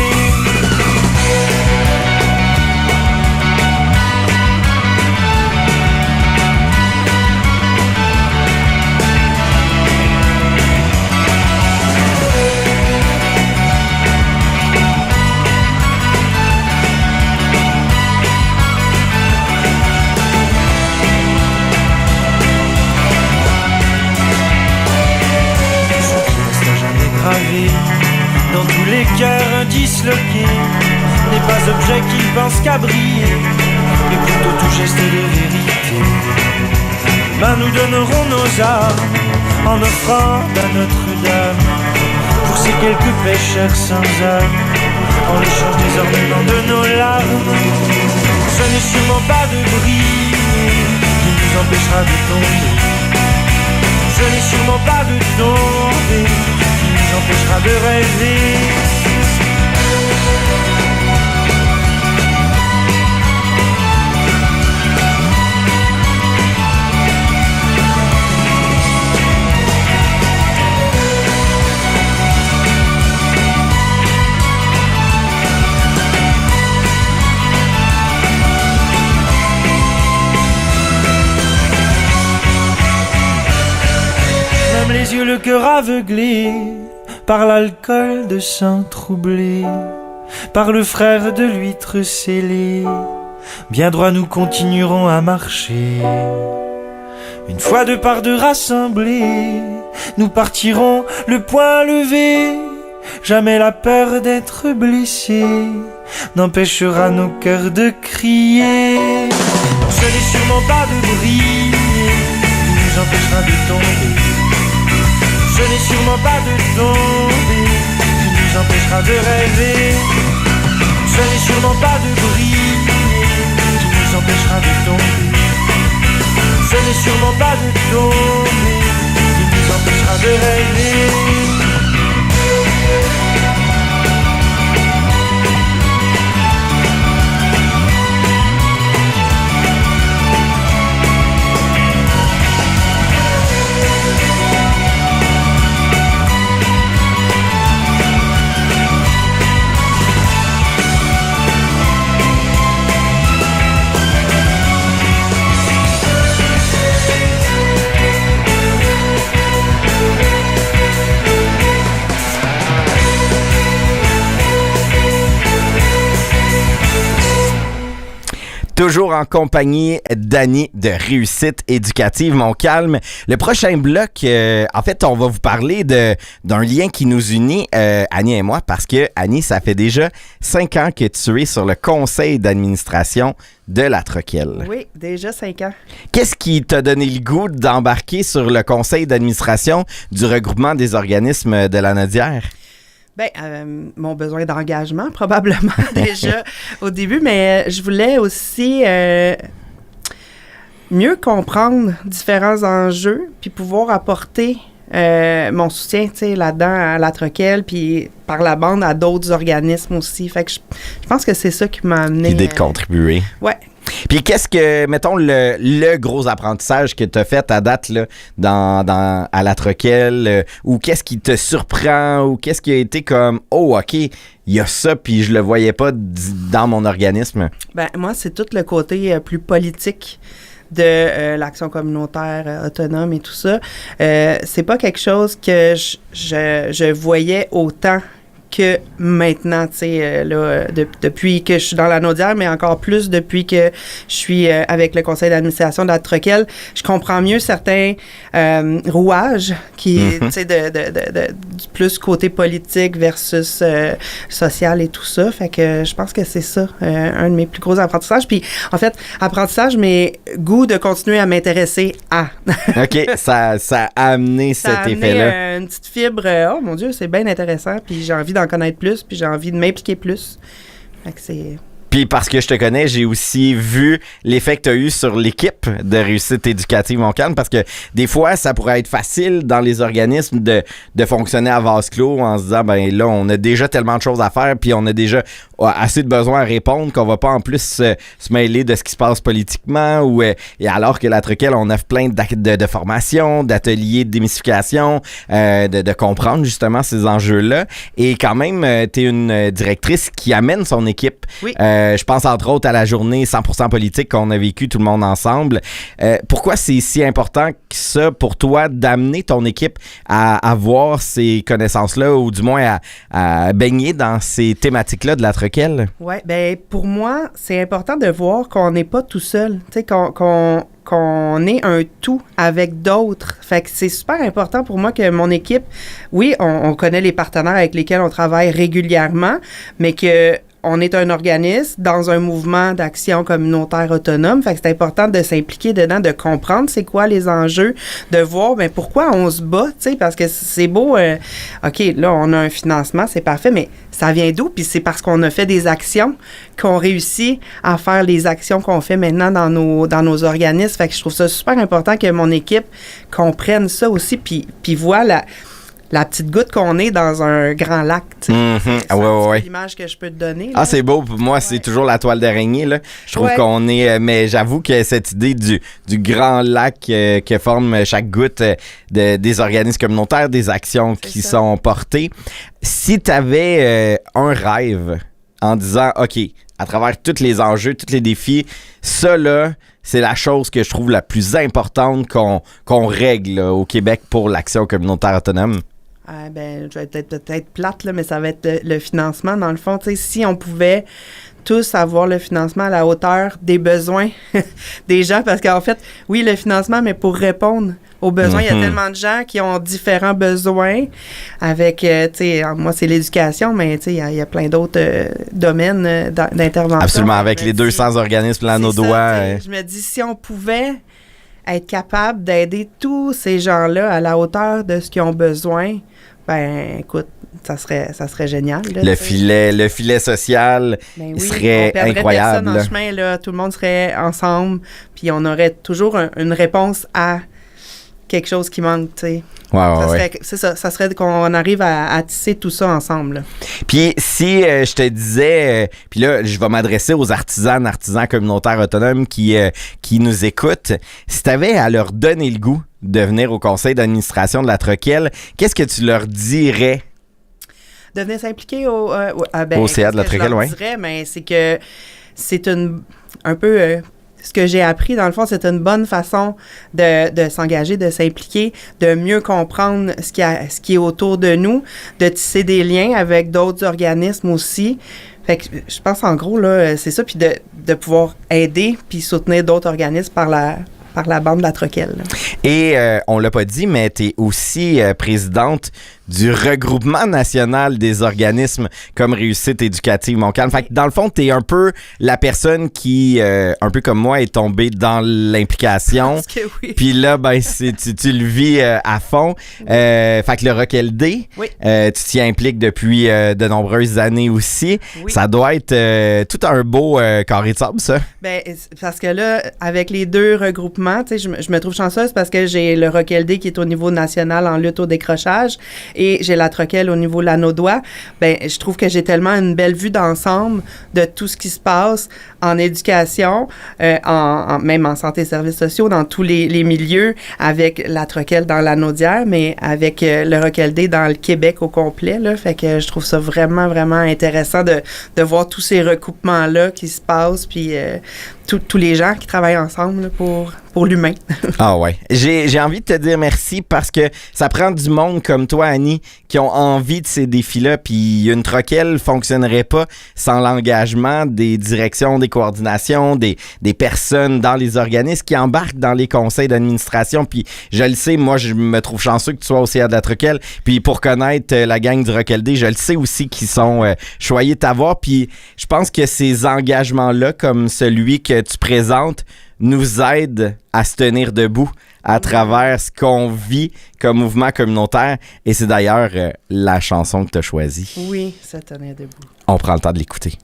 Dans tous les cœurs disloqués, n'est pas objet qui pense qu'à briller, mais plutôt tout geste de vérité. Ben nous donnerons nos âmes en offrant à Notre-Dame pour ces quelques pécheurs sans âme, en l'échange des ornements de nos larmes. Ce n'est sûrement pas de briller qui nous empêchera de tomber. Ce n'est sûrement pas de tomber qui nous empêchera de rêver. Même les yeux, le cœur aveuglé par l'alcool de sang troublé, par le frère de l'huître scellé, bien droit nous continuerons à marcher. Une fois de part de rassemblés, nous partirons le poing levé. Jamais la peur d'être blessé n'empêchera nos cœurs de crier. Ce n'est sûrement pas de briller qui nous empêchera de tomber. Ce n'est sûrement pas de tomber qui nous empêchera de rêver. Ce n'est sûrement pas de briller qui nous empêchera de tomber. Ce n'est sûrement pas de tomber qui nous empêchera de rêver. Toujours en compagnie d'Annie de Réussite Éducative Montcalm. Le prochain bloc, en fait, on va vous parler d'un lien qui nous unit, Annie et moi, parce que, Annie, ça fait déjà 5 ans que tu es sur le conseil d'administration de la Troquelle. Oui, déjà 5 ans. Qu'est-ce qui t'a donné le goût d'embarquer sur le conseil d'administration du regroupement des organismes de la Naudière? Ben, mon besoin d'engagement, probablement, déjà au début, mais je voulais aussi mieux comprendre différents enjeux, puis pouvoir apporter mon soutien, tu sais, là-dedans à la Troquelle, puis par la bande à d'autres organismes aussi. Fait que je pense que c'est ça qui m'a amené... L'idée de contribuer. Ouais. Puis qu'est-ce que, mettons, le gros apprentissage que tu as fait à date là, à la Troquelle, ou qu'est-ce qui te surprend, ou qu'est-ce qui a été comme « Oh, OK, il y a ça, puis je le voyais pas dans mon organisme ». Ben moi, c'est tout le côté plus politique de l'action communautaire autonome et tout ça. C'est pas quelque chose que je voyais autant que maintenant, tu sais, depuis que je suis dans la Naudière, mais encore plus depuis que je suis avec le conseil d'administration de la Troquelle, je comprends mieux certains rouages qui, tu sais, du plus côté politique versus social et tout ça. Fait que je pense que c'est ça, un de mes plus gros apprentissages. Puis, en fait, apprentissage, mais goût de continuer à m'intéresser à. OK, ça a amené cet effet-là. Une petite fibre, oh mon Dieu, c'est bien intéressant, puis j'ai envie d'en connaître plus, puis j'ai envie de m'impliquer plus. Fait que Puis parce que je te connais, j'ai aussi vu l'effet que tu as eu sur l'équipe de Réussite éducative Montcalm, parce que des fois, ça pourrait être facile dans les organismes de fonctionner à vase clos en se disant, ben là, on a déjà tellement de choses à faire, puis on a déjà assez de besoins à répondre qu'on va pas en plus se mêler de ce qui se passe politiquement, et alors que la Troquelle, on offre plein de formations, d'ateliers de démystification, de comprendre justement ces enjeux-là. Et quand même, tu es une directrice qui amène son équipe. Oui. Je pense entre autres à la journée 100% politique qu'on a vécue tout le monde ensemble. Pourquoi c'est si important que ça pour toi d'amener ton équipe à avoir ces connaissances-là, ou du moins à baigner dans ces thématiques-là de la Troquelle? Oui, bien pour moi, c'est important de voir qu'on n'est pas tout seul, tu sais, qu'on est un tout avec d'autres. Fait que c'est super important pour moi que mon équipe, oui, on connaît les partenaires avec lesquels on travaille régulièrement, mais que on est un organisme dans un mouvement d'action communautaire autonome. Fait que c'est important de s'impliquer dedans, de comprendre c'est quoi les enjeux, de voir ben pourquoi on se bat, tu sais, parce que c'est beau, OK, là, on a un financement, c'est parfait, mais ça vient d'où? Puis c'est parce qu'on a fait des actions qu'on réussit à faire les actions qu'on fait maintenant dans nos organismes. Fait que je trouve ça super important que mon équipe comprenne ça aussi, puis voit la petite goutte qu'on est dans un grand lac, tu sais. C'est l'image que je peux te donner. Là. Ah, c'est beau. Pour moi, c'est toujours la toile d'araignée, là. Je trouve qu'on est... mais j'avoue que cette idée du grand lac que forme chaque goutte des organismes communautaires, des actions qui sont portées. Si tu avais un rêve en disant, OK, à travers tous les enjeux, tous les défis, ça, là, c'est la chose que je trouve la plus importante qu'on règle là, au Québec pour l'action communautaire autonome. Ben, je vais peut-être plate, là, mais ça va être le financement. Dans le fond, tu sais, si on pouvait tous avoir le financement à la hauteur des besoins des gens, parce qu'en fait, oui, le financement, mais pour répondre aux besoins, il y a tellement de gens qui ont différents besoins avec, tu sais, moi, c'est l'éducation, mais tu sais, il y a plein d'autres domaines d'intervention. Absolument, avec les 200 organismes là à nos doigts. Je me dis, si on pouvait être capable d'aider tous ces gens-là à la hauteur de ce qu'ils ont besoin, ben écoute, ça serait génial. Là, le filet social serait incroyable. Personne en chemin, là, tout le monde serait ensemble, puis on aurait toujours une réponse à quelque chose qui manque, tu sais. C'est ça serait qu'on arrive à tisser tout ça ensemble. Puis si je te disais, puis là, je vais m'adresser aux artisans communautaires autonomes qui nous écoutent, si tu avais à leur donner le goût de venir au conseil d'administration de la Troquelle, qu'est-ce que tu leur dirais? De venir s'impliquer au CA de la Troquelle, oui. Ce que je leur dirais, c'est que c'est un peu... ce que j'ai appris, dans le fond, c'est une bonne façon de s'engager, de s'impliquer, de mieux comprendre ce qui est autour de nous, de tisser des liens avec d'autres organismes aussi. Fait que je pense, en gros, là, c'est ça, puis de pouvoir aider puis soutenir d'autres organismes par la bande de la Troquelle. Et on l'a pas dit, mais tu es aussi présidente du regroupement national des organismes comme Réussite éducative Montcalm. Fait que dans le fond, tu es un peu la personne qui, un peu comme moi, est tombée dans l'implication. Oui. Puis là, ben, tu le vis à fond. Fait que le ROC-LD, tu t'y impliques depuis de nombreuses années aussi. Oui. Ça doit être tout un beau carré de sable, ça. Ben, parce que là, avec les deux regroupements, tu sais, je me trouve chanceuse parce que j'ai le ROC-LD qui est au niveau national en lutte au décrochage et j'ai la Troquelle au niveau Lanaudois. Ben, je trouve que j'ai tellement une belle vue d'ensemble de tout ce qui se passe en éducation, même en santé et services sociaux, dans tous les milieux, avec la Troquelle dans Lanaudière, mais avec le ROC-LD dans le Québec au complet, là. Fait que je trouve ça vraiment, vraiment intéressant de voir tous ces recoupements-là qui se passent, puis tous les gens qui travaillent ensemble là, pour l'humain. Ah ouais. J'ai envie de te dire merci parce que ça prend du monde comme toi, Annie, qui ont envie de ces défis-là. Puis une Troquelle fonctionnerait pas sans l'engagement des directions, des coordinations, des personnes dans les organismes qui embarquent dans les conseils d'administration. Puis je le sais, moi, je me trouve chanceux que tu sois au CA de la Troquelle. Puis pour connaître la gang du ROC-LD, je le sais aussi qu'ils sont choyés de t'avoir. Puis je pense que ces engagements-là, comme celui que tu présentes, nous aident à se tenir debout à travers ce qu'on vit comme mouvement communautaire. Et c'est d'ailleurs la chanson que tu as choisie. Oui, se tenir debout. On prend le temps de l'écouter.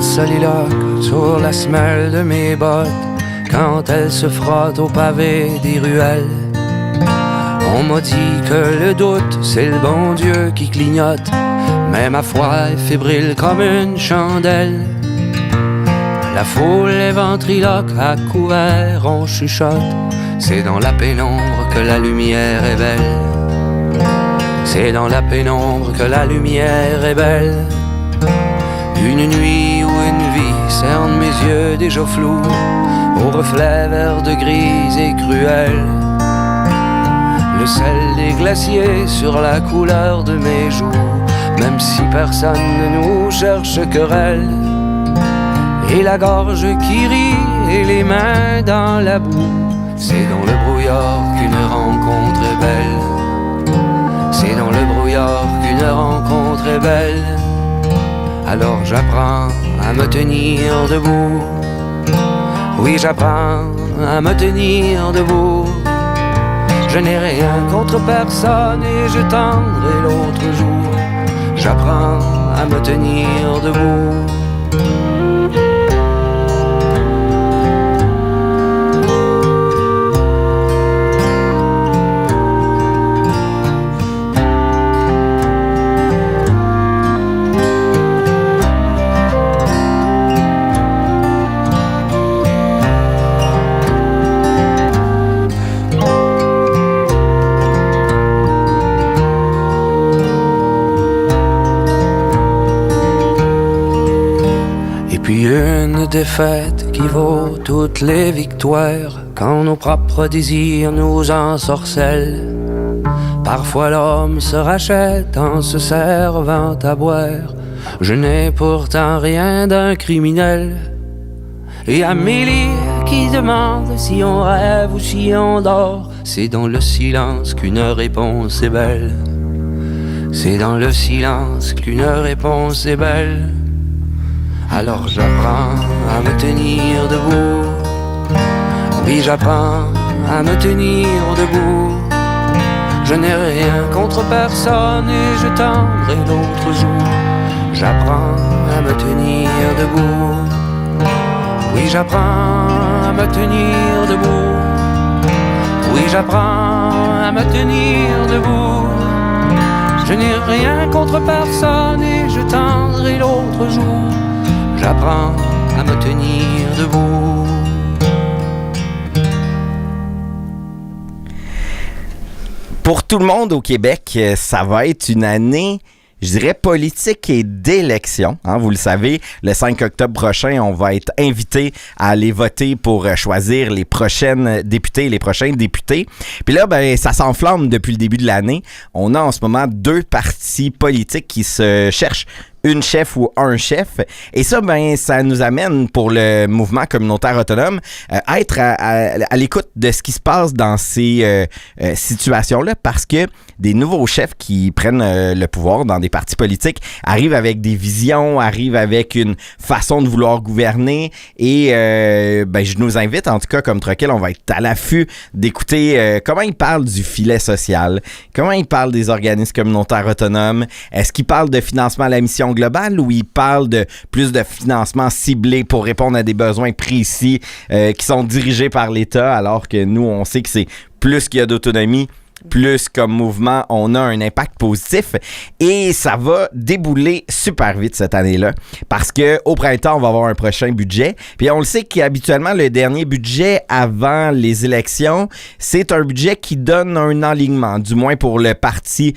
de soliloque sur la semelle de mes bottes quand elles se frottent au pavé des ruelles. On m'a dit que le doute, c'est le bon Dieu qui clignote, mais ma foi est fébrile comme une chandelle. La foule est ventriloque, à couvert on chuchote, c'est dans la pénombre que la lumière est belle. C'est dans la pénombre que la lumière est belle. Une nuit ou une vie cerne mes yeux déjà flous au reflet vert de grise et cruel. Le sel des glaciers sur la couleur de mes joues, même si personne ne nous cherche querelle. Et la gorge qui rit et les mains dans la boue, c'est dans le brouillard qu'une rencontre est belle. C'est dans le brouillard qu'une rencontre est belle. Alors j'apprends à me tenir debout. Oui, j'apprends à me tenir debout. Je n'ai rien contre personne et je tendrai l'autre jour. J'apprends à me tenir debout. Puis une défaite qui vaut toutes les victoires, quand nos propres désirs nous ensorcellent. Parfois l'homme se rachète en se servant à boire. Je n'ai pourtant rien d'un criminel. Et Amélie qui demande si on rêve ou si on dort, c'est dans le silence qu'une réponse est belle. C'est dans le silence qu'une réponse est belle. Alors j'apprends à me tenir debout. Oui, j'apprends à me tenir debout. Je n'ai rien contre personne et je tendrai l'autre jour. J'apprends à me tenir debout. Oui, j'apprends à me tenir debout. Oui, j'apprends à me tenir debout. Je n'ai rien contre personne et je tendrai l'autre jour. J'apprends à me tenir debout. Pour tout le monde au Québec, ça va être une année, je dirais, politique et d'élection. Hein, vous le savez, le 5 octobre prochain, on va être invité à aller voter pour choisir les prochaines députées et les prochains députés. Puis là, ben, ça s'enflamme depuis le début de l'année. On a en ce moment 2 partis politiques qui se cherchent une chef ou un chef. Et ça, ben, ça nous amène pour le mouvement communautaire autonome à être à l'écoute de ce qui se passe dans ces situations-là, parce que des nouveaux chefs qui prennent le pouvoir dans des partis politiques arrivent avec des visions, arrivent avec une façon de vouloir gouverner et ben, je nous invite, en tout cas comme Troquel, on va être à l'affût d'écouter comment ils parlent du filet social, comment ils parlent des organismes communautaires autonomes, est-ce qu'ils parlent de financement à la mission globale ou ils parlent de plus de financement ciblé pour répondre à des besoins précis qui sont dirigés par l'État, alors que nous, on sait que c'est plus qu'il y a d'autonomie, plus comme mouvement, on a un impact positif et ça va débouler super vite cette année-là parce que au printemps, on va avoir un prochain budget. Puis on le sait qu'habituellement, le dernier budget avant les élections, c'est un budget qui donne un alignement, du moins pour le parti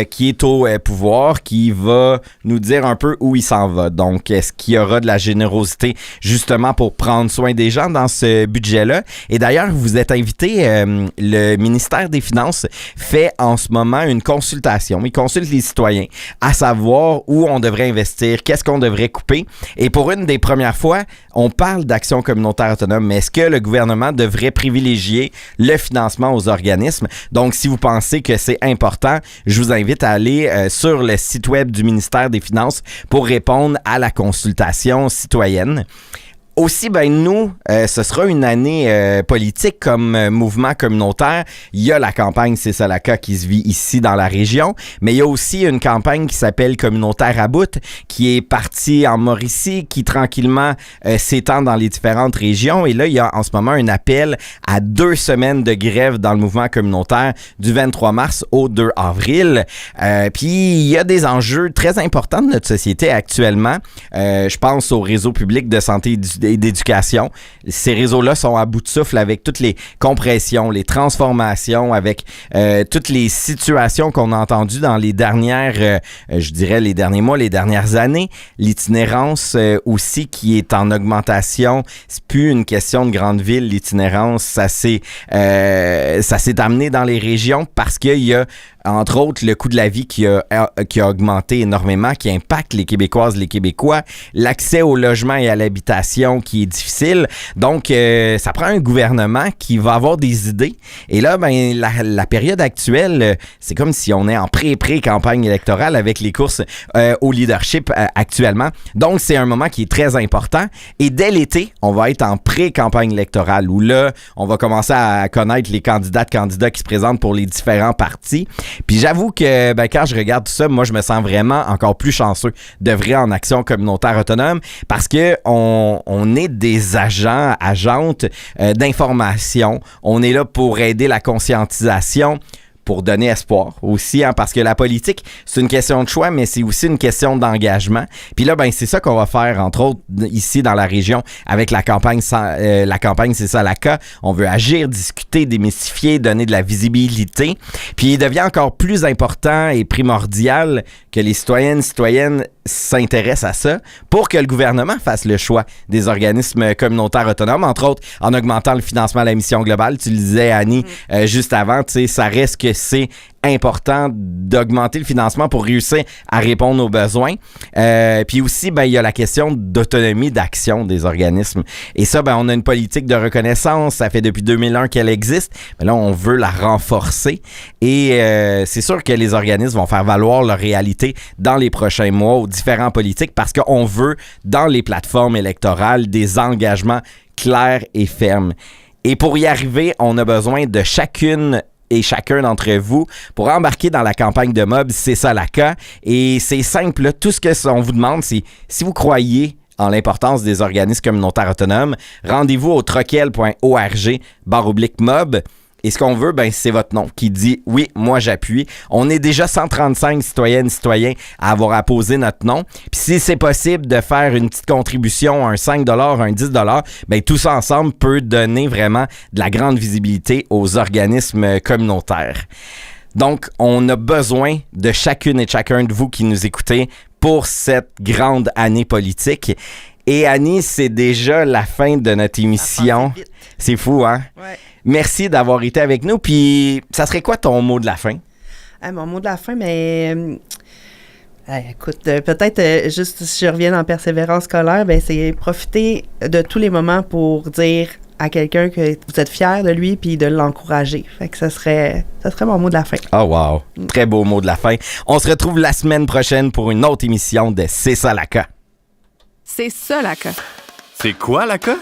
qui est au pouvoir, qui va nous dire un peu où il s'en va. Donc, est-ce qu'il y aura de la générosité justement pour prendre soin des gens dans ce budget-là? Et d'ailleurs, vous êtes invité, le ministère des Finances fait en ce moment une consultation. Il consulte les citoyens à savoir où on devrait investir, qu'est-ce qu'on devrait couper. Et pour une des premières fois, on parle d'action communautaire autonome, mais est-ce que le gouvernement devrait privilégier le financement aux organismes? Donc, si vous pensez que c'est important, je vous invite à aller sur le site web du ministère des Finances pour répondre à la consultation citoyenne. Aussi, nous, ce sera une année politique comme mouvement communautaire. Il y a la campagne C'est ça la CA qui se vit ici dans la région, mais il y a aussi une campagne qui s'appelle Communautaire à bout, qui est partie en Mauricie, qui tranquillement s'étend dans les différentes régions. Et là, il y a en ce moment un appel à 2 semaines de grève dans le mouvement communautaire du 23 mars au 2 avril. Puis, il y a des enjeux très importants de notre société actuellement. Je pense au réseau public de santé et d'éducation. Ces réseaux-là sont à bout de souffle avec toutes les compressions, les transformations, avec toutes les situations qu'on a entendues dans les dernières, je dirais les derniers mois, les dernières années. L'itinérance aussi qui est en augmentation. C'est plus une question de grande ville. L'itinérance, ça s'est amené dans les régions parce qu'il y a entre autres, le coût de la vie qui a augmenté énormément, qui impacte les Québécoises, les Québécois, l'accès au logement et à l'habitation qui est difficile. Donc, ça prend un gouvernement qui va avoir des idées. Et là, la période actuelle, c'est comme si on est en pré-campagne électorale avec les courses au leadership actuellement. Donc, c'est un moment qui est très important. Et dès l'été, on va être en pré-campagne électorale où là, on va commencer à connaître les candidats qui se présentent pour les différents partis. Puis j'avoue que quand je regarde tout ça, moi je me sens vraiment encore plus chanceux d'œuvrer en action communautaire autonome parce que on est des agentes d'information. On est là pour aider la conscientisation, pour donner espoir aussi, parce que la politique, c'est une question de choix, mais c'est aussi une question d'engagement. Puis là, c'est ça qu'on va faire, entre autres, ici dans la région, avec la campagne C'est ça la CA. On veut agir, discuter, démystifier, donner de la visibilité. Puis il devient encore plus important et primordial que les citoyennes s'intéressent à ça pour que le gouvernement fasse le choix des organismes communautaires autonomes, entre autres en augmentant le financement à la mission globale. Tu le disais, Annie, juste avant, tu sais, ça reste que c'est important d'augmenter le financement pour réussir à répondre aux besoins. Puis aussi, il y a la question d'autonomie d'action des organismes. Et ça, on a une politique de reconnaissance. Ça fait depuis 2001 qu'elle existe. Mais là, on veut la renforcer. Et c'est sûr que les organismes vont faire valoir leur réalité dans les prochains mois aux différents politiques parce qu'on veut, dans les plateformes électorales, des engagements clairs et fermes. Et pour y arriver, on a besoin de chacune et chacun d'entre vous pour embarquer dans la campagne de Mob C'est ça la CA. Et c'est simple, là, tout ce qu'on vous demande, c'est si vous croyez en l'importance des organismes communautaires autonomes, rendez-vous au troquel.org/mob. Et ce qu'on veut, c'est votre nom qui dit « Oui, moi j'appuie ». On est déjà 135 citoyennes et citoyens à avoir apposé notre nom. Puis si c'est possible de faire une petite contribution, un 5 $, un 10 $, tout ça ensemble peut donner vraiment de la grande visibilité aux organismes communautaires. Donc, on a besoin de chacune et chacun de vous qui nous écoutez pour cette grande année politique. Et Annie, c'est déjà la fin de notre émission. C'est fou, hein? Ouais. Merci d'avoir été avec nous. Puis, ça serait quoi ton mot de la fin? Mon mot de la fin, écoute, peut-être juste si je reviens en persévérance scolaire, c'est profiter de tous les moments pour dire à quelqu'un que vous êtes fier de lui puis de l'encourager. Fait que ça serait mon mot de la fin. Oh wow! Très beau mot de la fin. On se retrouve la semaine prochaine pour une autre émission de C'est ça la CA. C'est ça la CA. C'est quoi la CA?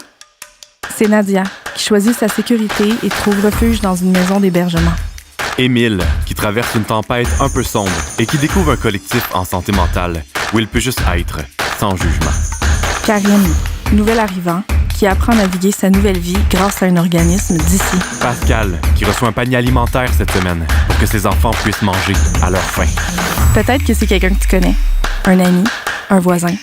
C'est Nadia, qui choisit sa sécurité et trouve refuge dans une maison d'hébergement. Émile, qui traverse une tempête un peu sombre et qui découvre un collectif en santé mentale où il peut juste être, sans jugement. Karine, nouvel arrivant, qui apprend à naviguer sa nouvelle vie grâce à un organisme d'ici. Pascal, qui reçoit un panier alimentaire cette semaine pour que ses enfants puissent manger à leur faim. Peut-être que c'est quelqu'un que tu connais, un ami, un voisin.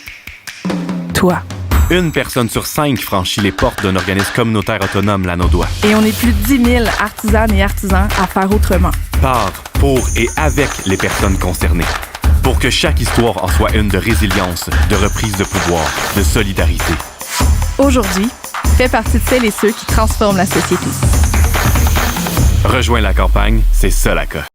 Toi. Une personne sur 5 franchit les portes d'un organisme communautaire autonome l'Anaudois. Et on est plus de 10 000 artisanes et artisans à faire autrement. Par, pour et avec les personnes concernées. Pour que chaque histoire en soit une de résilience, de reprise de pouvoir, de solidarité. Aujourd'hui, fais partie de celles et ceux qui transforment la société. Rejoins la campagne, c'est ça la CA.